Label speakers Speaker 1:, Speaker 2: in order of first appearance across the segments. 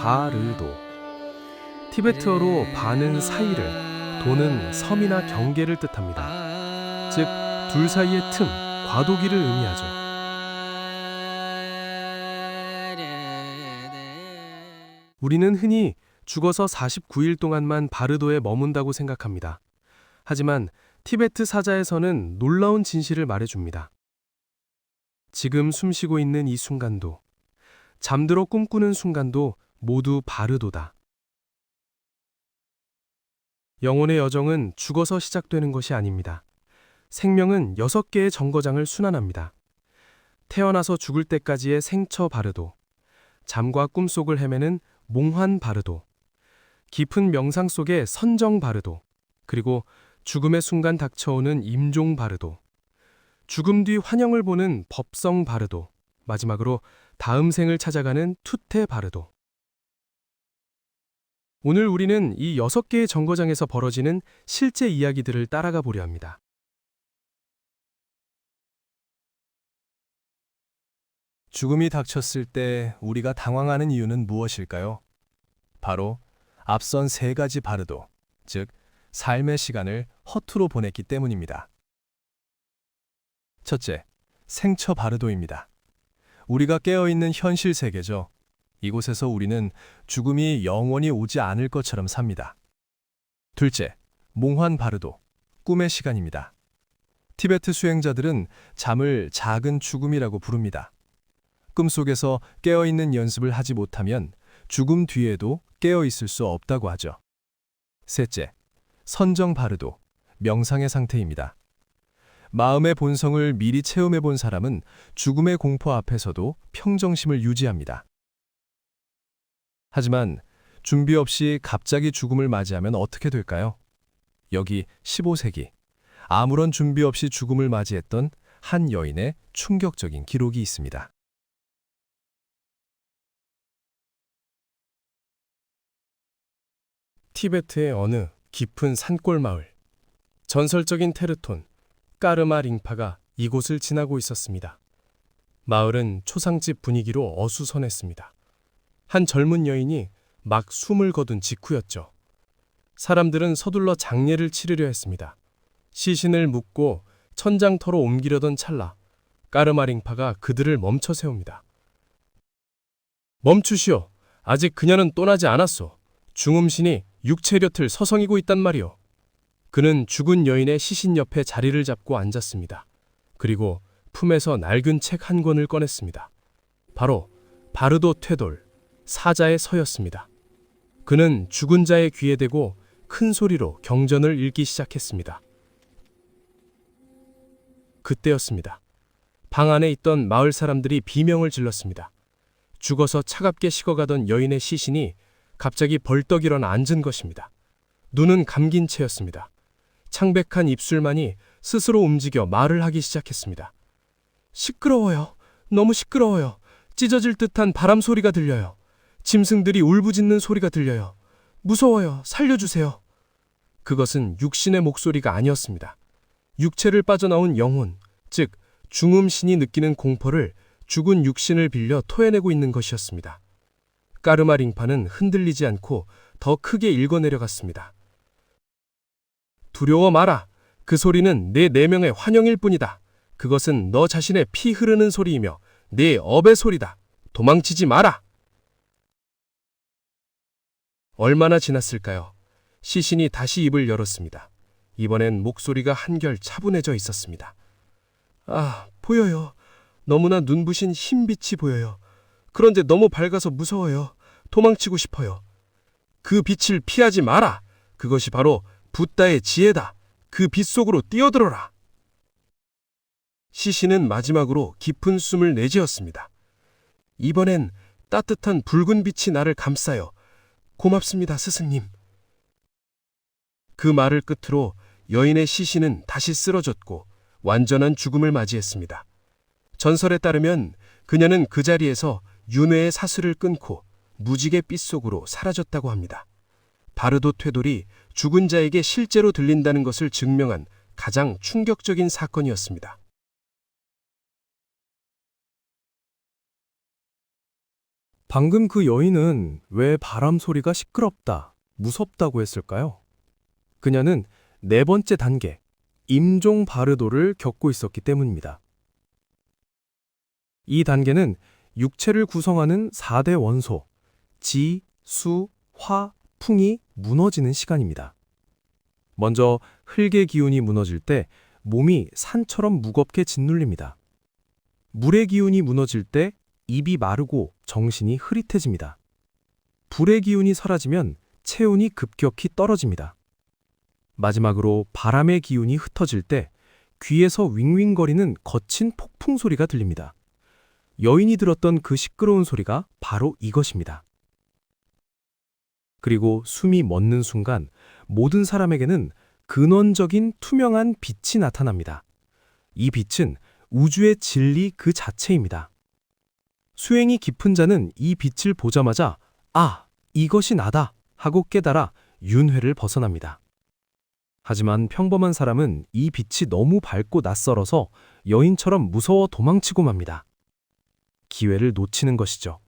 Speaker 1: 바르도. 티베트어로 바는 사이를, 도는 섬이나 경계를 뜻합니다. 즉, 둘 사이의 틈, 과도기를 의미하죠. 우리는 흔히 죽어서 49일 동안만 바르도에 머문다고 생각합니다. 하지만 티베트 사자에서는 놀라운 진실을 말해줍니다. 지금 숨쉬고 있는 이 순간도, 잠들어 꿈꾸는 순간도 모두 바르도다. 영혼의 여정은 죽어서 시작되는 것이 아닙니다. 생명은 6개의 정거장을 순환합니다. 태어나서 죽을 때까지의 생처 바르도, 잠과 꿈 속을 헤매는 몽환 바르도, 깊은 명상 속의 선정 바르도, 그리고 죽음의 순간 닥쳐오는 임종 바르도, 죽음 뒤 환영을 보는 법성 바르도, 마지막으로 다음 생을 찾아가는 투테 바르도. 오늘 우리는 이 6개의 정거장에서 벌어지는 실제 이야기들을 따라가 보려 합니다.
Speaker 2: 죽음이 닥쳤을 때 우리가 당황하는 이유는 무엇일까요? 바로 앞선 3가지 바르도, 즉 삶의 시간을 허투루 보냈기 때문입니다. 첫째, 생처 바르도입니다. 우리가 깨어있는 현실 세계죠. 이곳에서 우리는 죽음이 영원히 오지 않을 것처럼 삽니다. 둘째, 몽환 바르도, 꿈의 시간입니다. 티베트 수행자들은 잠을 작은 죽음이라고 부릅니다. 꿈속에서 깨어있는 연습을 하지 못하면 죽음 뒤에도 깨어있을 수 없다고 하죠. 셋째, 선정 바르도, 명상의 상태입니다. 마음의 본성을 미리 체험해 본 사람은 죽음의 공포 앞에서도 평정심을 유지합니다. 하지만 준비 없이 갑자기 죽음을 맞이하면 어떻게 될까요? 여기 15세기, 아무런 준비 없이 죽음을 맞이했던 한 여인의 충격적인 기록이 있습니다.
Speaker 1: 티베트의 어느 깊은 산골 마을. 전설적인 테르톤, 까르마 링파가 이곳을 지나고 있었습니다. 마을은 초상집 분위기로 어수선했습니다. 한 젊은 여인이 막 숨을 거둔 직후였죠. 사람들은 서둘러 장례를 치르려 했습니다. 시신을 묻고 천장터로 옮기려던 찰나 까르마 링파가 그들을 멈춰 세웁니다. 멈추시오. 아직 그녀는 떠나지 않았소. 중음신이 육체곁을 서성이고 있단 말이오. 그는 죽은 여인의 시신 옆에 자리를 잡고 앉았습니다. 그리고 품에서 낡은 책 한 권을 꺼냈습니다. 바로 바르도 퇴돌, 사자의 서였습니다. 그는 죽은 자의 귀에 대고 큰 소리로 경전을 읽기 시작했습니다. 그때였습니다. 방 안에 있던 마을 사람들이 비명을 질렀습니다. 죽어서 차갑게 식어가던 여인의 시신이 갑자기 벌떡 일어나 앉은 것입니다. 눈은 감긴 채였습니다. 창백한 입술만이 스스로 움직여 말을 하기 시작했습니다. 시끄러워요. 너무 시끄러워요. 찢어질 듯한 바람 소리가 들려요. 짐승들이 울부짖는 소리가 들려요. 무서워요. 살려주세요. 그것은 육신의 목소리가 아니었습니다. 육체를 빠져나온 영혼, 즉 중음신이 느끼는 공포를 죽은 육신을 빌려 토해내고 있는 것이었습니다. 까르마 링파는 흔들리지 않고 더 크게 읽어내려갔습니다. 두려워 마라. 그 소리는 내 내명의 환영일 뿐이다. 그것은 너 자신의 피 흐르는 소리이며 내 업의 소리다. 도망치지 마라. 얼마나 지났을까요? 시신이 다시 입을 열었습니다. 이번엔 목소리가 한결 차분해져 있었습니다. 아, 보여요. 너무나 눈부신 흰빛이 보여요. 그런데 너무 밝아서 무서워요. 도망치고 싶어요. 그 빛을 피하지 마라. 그것이 바로 붓다의 지혜다. 그 빛 속으로 뛰어들어라. 시신은 마지막으로 깊은 숨을 내쉬었습니다. 이번엔 따뜻한 붉은 빛이 나를 감싸요. 고맙습니다, 스승님. 그 말을 끝으로 여인의 시신은 다시 쓰러졌고 완전한 죽음을 맞이했습니다. 전설에 따르면 그녀는 그 자리에서 윤회의 사슬을 끊고 무지개 빛 속으로 사라졌다고 합니다. 바르도 퇴돌이 죽은 자에게 실제로 들린다는 것을 증명한 가장 충격적인 사건이었습니다.
Speaker 2: 방금 그 여인은 왜 바람 소리가 시끄럽다, 무섭다고 했을까요? 그녀는 네 번째 단계, 임종 바르도를 겪고 있었기 때문입니다. 이 단계는 육체를 구성하는 4대 원소, 지, 수, 화, 풍이 무너지는 시간입니다. 먼저 흙의 기운이 무너질 때 몸이 산처럼 무겁게 짓눌립니다. 물의 기운이 무너질 때 입이 마르고 정신이 흐릿해집니다. 불의 기운이 사라지면 체온이 급격히 떨어집니다. 마지막으로 바람의 기운이 흩어질 때 귀에서 윙윙거리는 거친 폭풍 소리가 들립니다. 여인이 들었던 그 시끄러운 소리가 바로 이것입니다. 그리고 숨이 멎는 순간 모든 사람에게는 근원적인 투명한 빛이 나타납니다. 이 빛은 우주의 진리 그 자체입니다. 수행이 깊은 자는 이 빛을 보자마자 아, 이것이 나다 하고 깨달아 윤회를 벗어납니다. 하지만 평범한 사람은 이 빛이 너무 밝고 낯설어서 여인처럼 무서워 도망치고 맙니다. 기회를 놓치는 것이죠.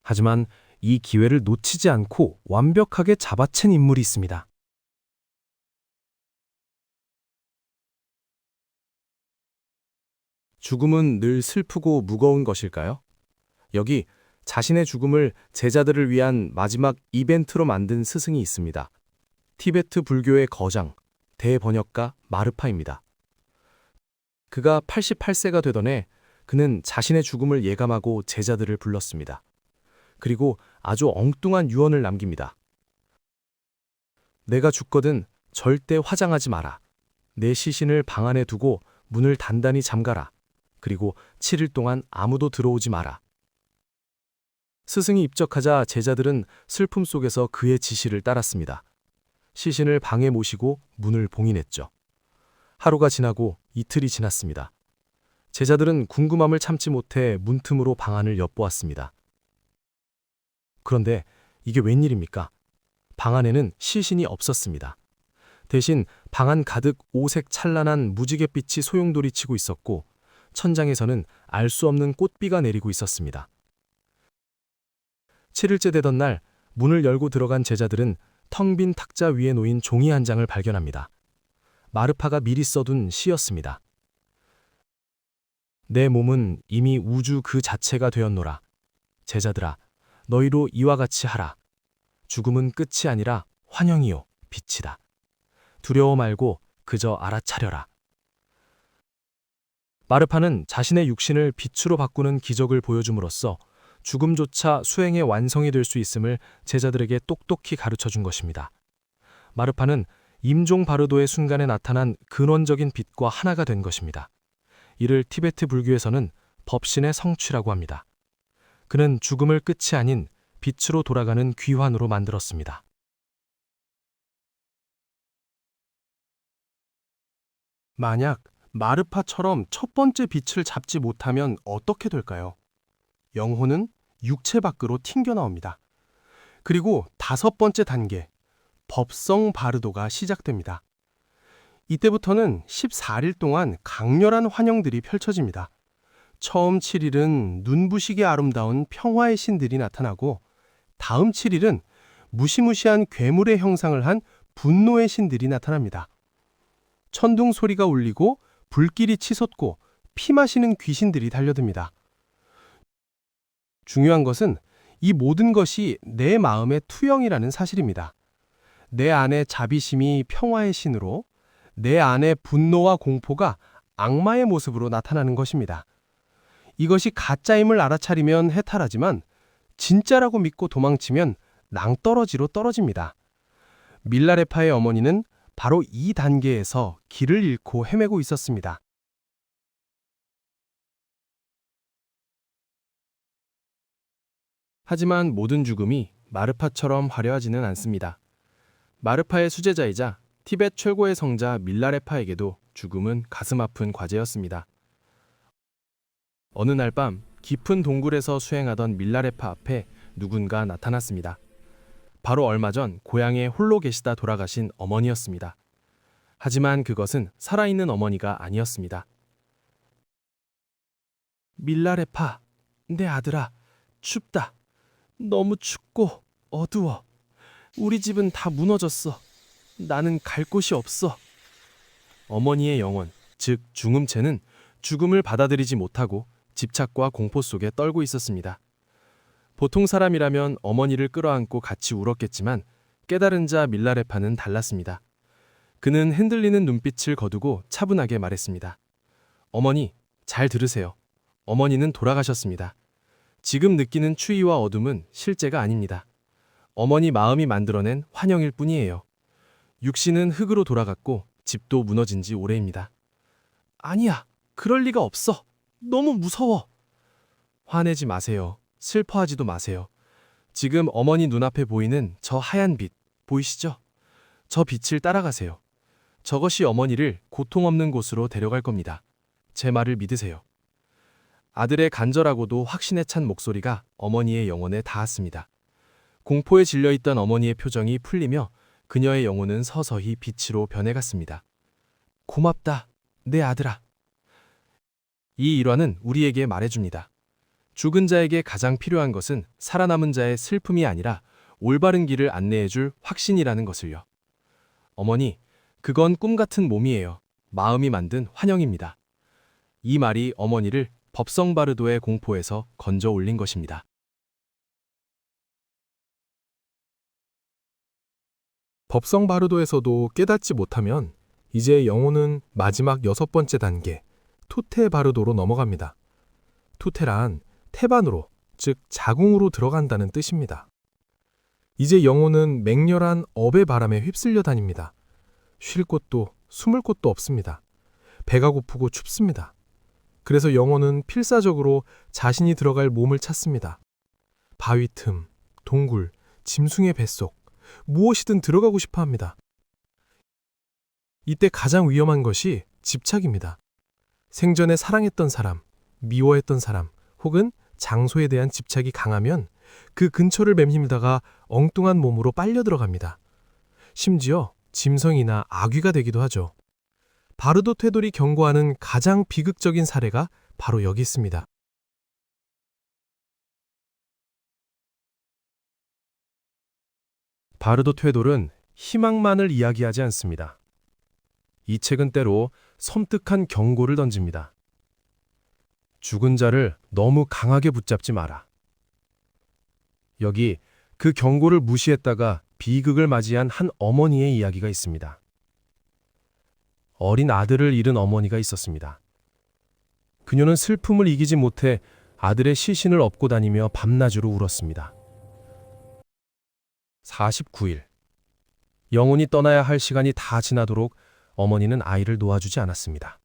Speaker 2: 하지만 이 기회를 놓치지 않고 완벽하게 잡아챈 인물이 있습니다.
Speaker 3: 죽음은 늘 슬프고 무거운 것일까요? 여기 자신의 죽음을 제자들을 위한 마지막 이벤트로 만든 스승이 있습니다. 티베트 불교의 거장, 대번역가 마르파입니다. 그가 88세가 되던 해 그는 자신의 죽음을 예감하고 제자들을 불렀습니다. 그리고 아주 엉뚱한 유언을 남깁니다. 내가 죽거든 절대 화장하지 마라. 내 시신을 방 안에 두고 문을 단단히 잠가라. 그리고 7일 동안 아무도 들어오지 마라. 스승이 입적하자 제자들은 슬픔 속에서 그의 지시를 따랐습니다. 시신을 방에 모시고 문을 봉인했죠. 하루가 지나고 이틀이 지났습니다. 제자들은 궁금함을 참지 못해 문틈으로 방 안을 엿보았습니다. 그런데 이게 웬일입니까? 방 안에는 시신이 없었습니다. 대신 방 안 가득 오색 찬란한 무지갯빛이 소용돌이치고 있었고 천장에서는 알 수 없는 꽃비가 내리고 있었습니다. 7일째 되던 날 문을 열고 들어간 제자들은 텅 빈 탁자 위에 놓인 종이 한 장을 발견합니다. 마르파가 미리 써둔 시였습니다. 내 몸은 이미 우주 그 자체가 되었노라. 제자들아, 너희로 이와 같이 하라. 죽음은 끝이 아니라 환영이요, 빛이다. 두려워 말고 그저 알아차려라. 마르파는 자신의 육신을 빛으로 바꾸는 기적을 보여줌으로써 죽음조차 수행의 완성이 될 수 있음을 제자들에게 똑똑히 가르쳐 준 것입니다. 마르파는 임종 바르도의 순간에 나타난 근원적인 빛과 하나가 된 것입니다. 이를 티베트 불교에서는 법신의 성취라고 합니다. 그는 죽음을 끝이 아닌 빛으로 돌아가는 귀환으로 만들었습니다.
Speaker 2: 만약 마르파처럼 첫 번째 빛을 잡지 못하면 어떻게 될까요? 영혼은 육체 밖으로 튕겨 나옵니다. 그리고 다섯 번째 단계, 법성 바르도가 시작됩니다. 이때부터는 14일 동안 강렬한 환영들이 펼쳐집니다. 처음 7일은 눈부시게 아름다운 평화의 신들이 나타나고 다음 7일은 무시무시한 괴물의 형상을 한 분노의 신들이 나타납니다. 천둥 소리가 울리고 불길이 치솟고 피 마시는 귀신들이 달려듭니다. 중요한 것은 이 모든 것이 내 마음의 투영이라는 사실입니다. 내 안의 자비심이 평화의 신으로, 내 안의 분노와 공포가 악마의 모습으로 나타나는 것입니다. 이것이 가짜임을 알아차리면 해탈하지만 진짜라고 믿고 도망치면 낭떠러지로 떨어집니다. 밀라레파의 어머니는 바로 이 단계에서 길을 잃고 헤매고 있었습니다.
Speaker 3: 하지만 모든 죽음이 마르파처럼 화려하지는 않습니다. 마르파의 수제자이자 티벳 최고의 성자 밀라레파에게도 죽음은 가슴 아픈 과제였습니다. 어느 날 밤 깊은 동굴에서 수행하던 밀라레파 앞에 누군가 나타났습니다. 바로 얼마 전 고향에 홀로 계시다 돌아가신 어머니였습니다. 하지만 그것은 살아있는 어머니가 아니었습니다. 밀라레파, 내 아들아, 춥다. 너무 춥고 어두워. 우리 집은 다 무너졌어. 나는 갈 곳이 없어. 어머니의 영혼, 즉 중음체는 죽음을 받아들이지 못하고 집착과 공포 속에 떨고 있었습니다. 보통 사람이라면 어머니를 끌어안고 같이 울었겠지만 깨달은 자 밀라레파는 달랐습니다. 그는 흔들리는 눈빛을 거두고 차분하게 말했습니다. 어머니, 잘 들으세요. 어머니는 돌아가셨습니다. 지금 느끼는 추위와 어둠은 실제가 아닙니다. 어머니 마음이 만들어낸 환영일 뿐이에요. 육신은 흙으로 돌아갔고 집도 무너진 지 오래입니다. 아니야, 그럴 리가 없어. 너무 무서워. 화내지 마세요. 슬퍼하지도 마세요. 지금 어머니 눈앞에 보이는 저 하얀 빛, 보이시죠? 저 빛을 따라가세요. 저것이 어머니를 고통 없는 곳으로 데려갈 겁니다. 제 말을 믿으세요. 아들의 간절하고도 확신에 찬 목소리가 어머니의 영혼에 닿았습니다. 공포에 질려있던 어머니의 표정이 풀리며 그녀의 영혼은 서서히 빛으로 변해갔습니다. 고맙다, 내 아들아. 이 일화는 우리에게 말해줍니다. 죽은 자에게 가장 필요한 것은 살아남은 자의 슬픔이 아니라 올바른 길을 안내해줄 확신이라는 것을요. 어머니, 그건 꿈 같은 몸이에요. 마음이 만든 환영입니다. 이 말이 어머니를 법성바르도의 공포에서 건져 올린 것입니다.
Speaker 4: 법성바르도에서도 깨닫지 못하면 이제 영혼은 마지막 6번째 단계, 투테바르도로 넘어갑니다. 투테란 태반으로, 즉 자궁으로 들어간다는 뜻입니다. 이제 영혼은 맹렬한 업의 바람에 휩쓸려 다닙니다. 쉴 곳도 숨을 곳도 없습니다. 배가 고프고 춥습니다. 그래서 영혼은 필사적으로 자신이 들어갈 몸을 찾습니다. 바위 틈, 동굴, 짐승의 뱃속, 무엇이든 들어가고 싶어 합니다. 이때 가장 위험한 것이 집착입니다. 생전에 사랑했던 사람, 미워했던 사람, 혹은 장소에 대한 집착이 강하면 그 근처를 맴돌다가 엉뚱한 몸으로 빨려 들어갑니다. 심지어 짐승이나 아귀가 되기도 하죠. 바르도 퇴돌이 경고하는 가장 비극적인 사례가 바로 여기 있습니다.
Speaker 1: 바르도 퇴돌은 희망만을 이야기하지 않습니다. 이 책은 때로 섬뜩한 경고를 던집니다. 죽은 자를 너무 강하게 붙잡지 마라. 여기 그 경고를 무시했다가 비극을 맞이한 한 어머니의 이야기가 있습니다. 어린 아들을 잃은 어머니가 있었습니다. 그녀는 슬픔을 이기지 못해 아들의 시신을 업고 다니며 밤낮으로 울었습니다. 49일. 영혼이 떠나야 할 시간이 다 지나도록 어머니는 아이를 놓아주지 않았습니다.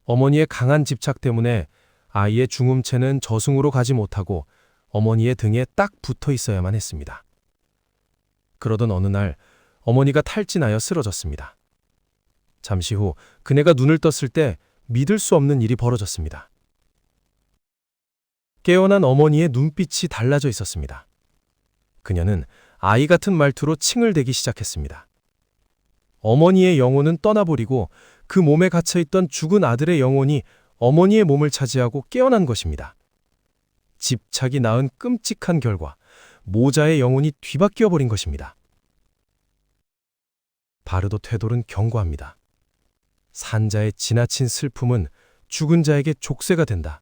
Speaker 1: 어머니의 강한 집착 때문에 아이의 중음체는 저승으로 가지 못하고 어머니의 등에 딱 붙어 있어야만 했습니다. 그러던 어느 날 어머니가 탈진하여 쓰러졌습니다. 잠시 후 그네가 눈을 떴을 때 믿을 수 없는 일이 벌어졌습니다. 깨어난 어머니의 눈빛이 달라져 있었습니다. 그녀는 아이 같은 말투로 칭을 대기 시작했습니다. 어머니의 영혼은 떠나버리고 그 몸에 갇혀있던 죽은 아들의 영혼이 어머니의 몸을 차지하고 깨어난 것입니다. 집착이 낳은 끔찍한 결과, 모자의 영혼이 뒤바뀌어 버린 것입니다. 바르도 퇴돌은 경고합니다. 산자의 지나친 슬픔은 죽은 자에게 족쇄가 된다.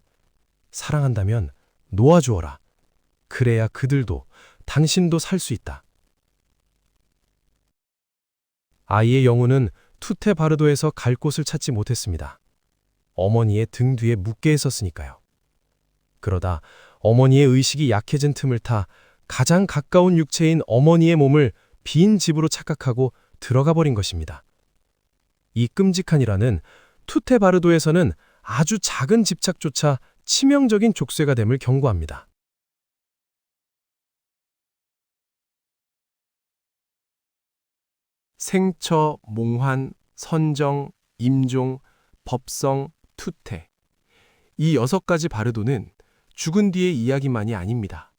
Speaker 1: 사랑한다면 놓아주어라. 그래야 그들도 당신도 살 수 있다. 아이의 영혼은 투테바르도에서 갈 곳을 찾지 못했습니다. 어머니의 등 뒤에 묻게 있었으니까요. 그러다 어머니의 의식이 약해진 틈을 타 가장 가까운 육체인 어머니의 몸을 빈 집으로 착각하고 들어가 버린 것입니다. 이 끔찍한 일화는 투테바르도에서는 아주 작은 집착조차 치명적인 족쇄가 됨을 경고합니다. 생처, 몽환, 선정, 임종, 법성, 투태. 이 6가지 바르도는 죽은 뒤의 이야기만이 아닙니다.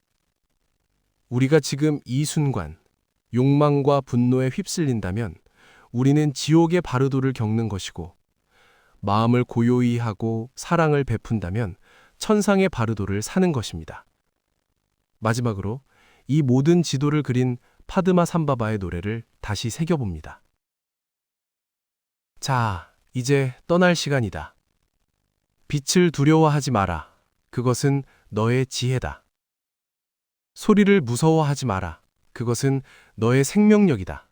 Speaker 1: 우리가 지금 이 순간 욕망과 분노에 휩쓸린다면 우리는 지옥의 바르도를 겪는 것이고, 마음을 고요히 하고 사랑을 베푼다면 천상의 바르도를 사는 것입니다. 마지막으로 이 모든 지도를 그린 파드마 삼바바의 노래를 다시 새겨봅니다. 자, 이제 떠날 시간이다. 빛을 두려워하지 마라. 그것은 너의 지혜다. 소리를 무서워하지 마라. 그것은 너의 생명력이다.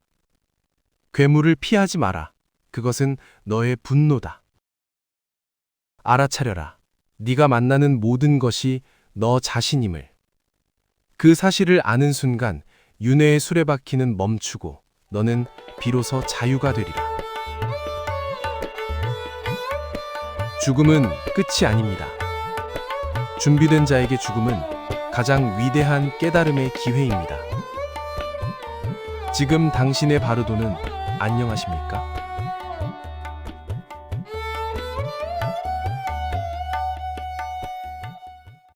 Speaker 1: 괴물을 피하지 마라. 그것은 너의 분노다. 알아차려라. 네가 만나는 모든 것이 너 자신임을. 그 사실을 아는 순간 윤회의 수레바퀴는 멈추고 너는 비로소 자유가 되리라. 죽음은 끝이 아닙니다. 준비된 자에게 죽음은 가장 위대한 깨달음의 기회입니다. 지금 당신의 바르도는 안녕하십니까?